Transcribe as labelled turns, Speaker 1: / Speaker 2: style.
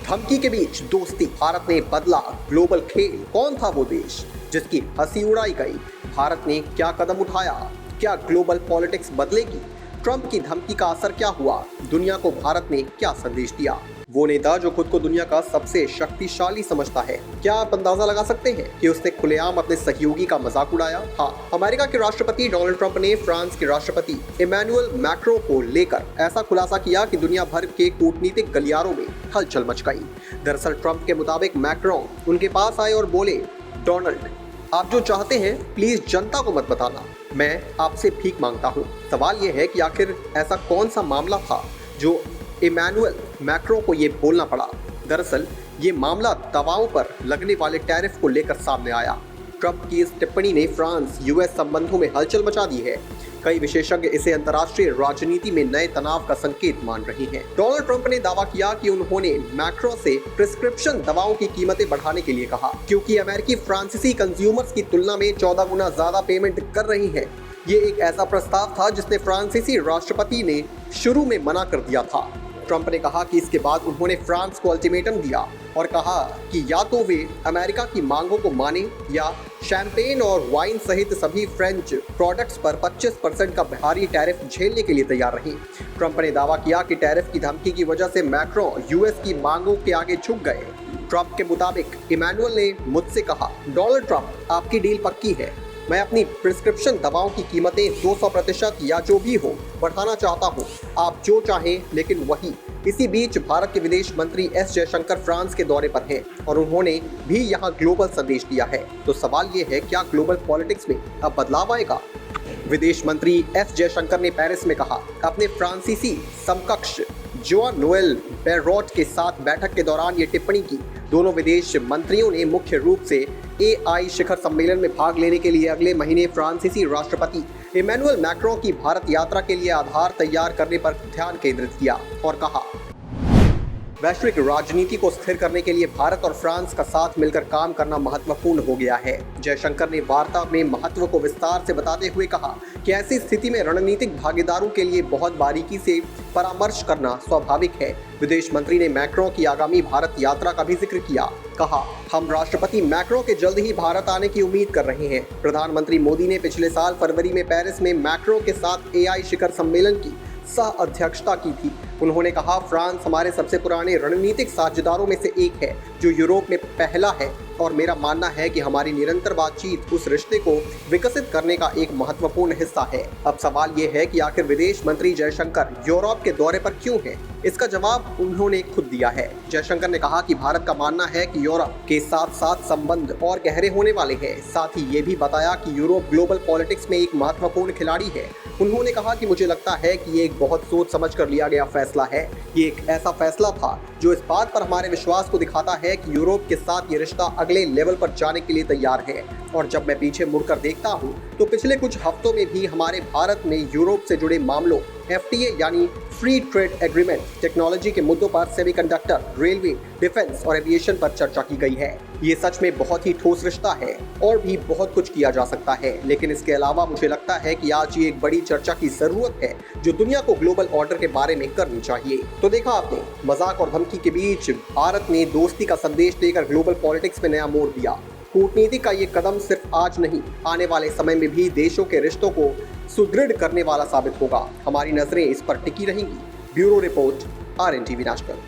Speaker 1: धमकी के बीच दोस्ती, भारत ने बदला ग्लोबल खेल। कौन था वो देश जिसकी हंसी उड़ाई गई? भारत ने क्या कदम उठाया? क्या ग्लोबल पॉलिटिक्स बदलेगी? ट्रंप की धमकी का असर क्या हुआ? दुनिया को भारत ने क्या संदेश दिया? वो नेता जो खुद को दुनिया का सबसे शक्तिशाली समझता है, क्या आप अंदाजा लगा सकते हैं कि उसने खुलेआम अपने सहयोगी का मजाक उड़ाया? हाँ, अमेरिका के राष्ट्रपति डोनाल्ड ट्रंप ने फ्रांस के राष्ट्रपति इमैनुअल मैक्रों को लेकर ऐसा खुलासा किया कि दुनिया भर के कूटनीतिक गलियारों में हलचल मच गई। दरअसल ट्रंप के मुताबिक मैक्रों उनके पास आए और बोले, डोनाल्ड, आप जो चाहते हैं प्लीज जनता को मत बताना, मैं आपसे भीख मांगता हूँ। सवाल यह है कि आखिर ऐसा कौन सा मामला था जो इमैनुअल मैक्रों को ये बोलना पड़ा। दरअसल ये मामला दवाओं पर लगने वाले टैरिफ को लेकर सामने आया। ट्रंप की इस टिप्पणी ने फ्रांस यूएस संबंधों में हलचल मचा दी है। कई विशेषज्ञ इसे अंतर्राष्ट्रीय राजनीति में नए तनाव का संकेत मान रहे हैं। डोनाल्ड ट्रंप ने दावा किया कि उन्होंने मैक्रों से प्रिस्क्रिप्शन दवाओं की कीमतें बढ़ाने के लिए कहा, क्योंकि अमेरिकी फ्रांसीसी कंज्यूमर्स की तुलना में 14 गुना ज्यादा पेमेंट कर रही है। ये एक ऐसा प्रस्ताव था जिसने फ्रांसीसी राष्ट्रपति ने शुरू में मना कर दिया था। ट्रंप ने कहा कि इसके बाद उन्होंने फ्रांस को अल्टीमेटम दिया और कहा कि या तो वे अमेरिका की मांगों को माने या शैंपेन और वाइन सहित सभी फ्रेंच प्रोडक्ट्स पर 25% का भारी टैरिफ झेलने के लिए तैयार रहे। ट्रंप ने दावा किया कि टैरिफ की धमकी की वजह से मैक्रों यूएस की मांगों के आगे झुक गए। ट्रंप के मुताबिक इमैनुअल ने मुझसे कहा, डोनाल्ड ट्रंप, आपकी डील पक्की है, मैं अपनी प्रिस्क्रिप्शन दवाओं की कीमतें 200% या जो भी हो बढ़ाना चाहता हूँ, आप जो चाहें लेकिन वही। इसी बीच भारत के विदेश मंत्री एस जयशंकर फ्रांस के दौरे पर हैं और उन्होंने भी यहाँ ग्लोबल संदेश दिया है। तो सवाल ये है, क्या ग्लोबल पॉलिटिक्स में अब बदलाव आएगा? विदेश मंत्री एस जयशंकर ने पेरिस में कहा, अपने फ्रांसीसी समकक्ष जोआन नोएल बैरॉट के साथ बैठक के दौरान ये टिप्पणी की। दोनों विदेश मंत्रियों ने मुख्य रूप से एआई शिखर सम्मेलन में भाग लेने के लिए अगले महीने फ्रांसीसी राष्ट्रपति इमैनुअल मैक्रों की भारत यात्रा के लिए आधार तैयार करने पर ध्यान केंद्रित किया और कहा, वैश्विक राजनीति को स्थिर करने के लिए भारत और फ्रांस का साथ मिलकर काम करना महत्वपूर्ण हो गया है। जयशंकर ने वार्ता में महत्व को विस्तार से बताते हुए कहा कि ऐसी स्थिति में रणनीतिक भागीदारों के लिए बहुत बारीकी से परामर्श करना स्वाभाविक है। विदेश मंत्री ने मैक्रों की आगामी भारत यात्रा का भी जिक्र किया। कहा, हम राष्ट्रपति मैक्रों के जल्द ही भारत आने की उम्मीद कर रहे हैं। प्रधानमंत्री मोदी ने पिछले साल फरवरी में पेरिस में मैक्रों के साथ एआई शिखर सम्मेलन की सह अध्यक्षता की थी। उन्होंने कहा, फ्रांस हमारे सबसे पुराने रणनीतिक साझेदारों में से एक है जो यूरोप में पहला है और मेरा मानना है कि हमारी निरंतर बातचीत उस रिश्ते को विकसित करने का एक महत्वपूर्ण हिस्सा है। अब सवाल ये है कि आखिर विदेश मंत्री जयशंकर यूरोप के दौरे पर क्यों हैं? इसका जवाब उन्होंने खुद दिया है। जयशंकर ने कहा कि भारत का मानना है कि यूरोप के साथ साथ संबंध और गहरे होने वाले हैं। साथ ही ये भी बताया कि यूरोप ग्लोबल पॉलिटिक्स में एक महत्वपूर्ण खिलाड़ी है। उन्होंने कहा कि मुझे लगता है कि ये एक बहुत सोच समझ कर लिया गया फैसला है। ये एक ऐसा फैसला था जो इस बात पर हमारे विश्वास को दिखाता है कि यूरोप के साथ ये रिश्ता अगले लेवल पर जाने के लिए तैयार है। और जब मैं पीछे मुड़कर देखता हूँ तो पिछले कुछ हफ्तों में भी हमारे भारत में यूरोप से जुड़े मामलों, एफटीए यानी फ्री ट्रेड एग्रीमेंट, टेक्नोलॉजी के मुद्दों पर, सेमीकंडक्टर, रेलवे, डिफेंस और एविएशन पर चर्चा की गई है। ये सच में बहुत ही ठोस रिश्ता है और भी बहुत कुछ किया जा सकता है। लेकिन इसके अलावा मुझे लगता है कि आज ये एक बड़ी चर्चा की जरूरत है जो दुनिया को ग्लोबल ऑर्डर के बारे में करनी चाहिए। तो देखा आपने, मजाक और धमकी के बीच भारत ने दोस्ती का संदेश देकर ग्लोबल पॉलिटिक्स में नया मोड़ दिया। कूटनीति का ये कदम सिर्फ आज नहीं, आने वाले समय में भी देशों के रिश्तों को सुदृढ़ करने वाला साबित होगा। हमारी नजरें इस पर टिकी रहेंगी। Bureau report, RNTV national.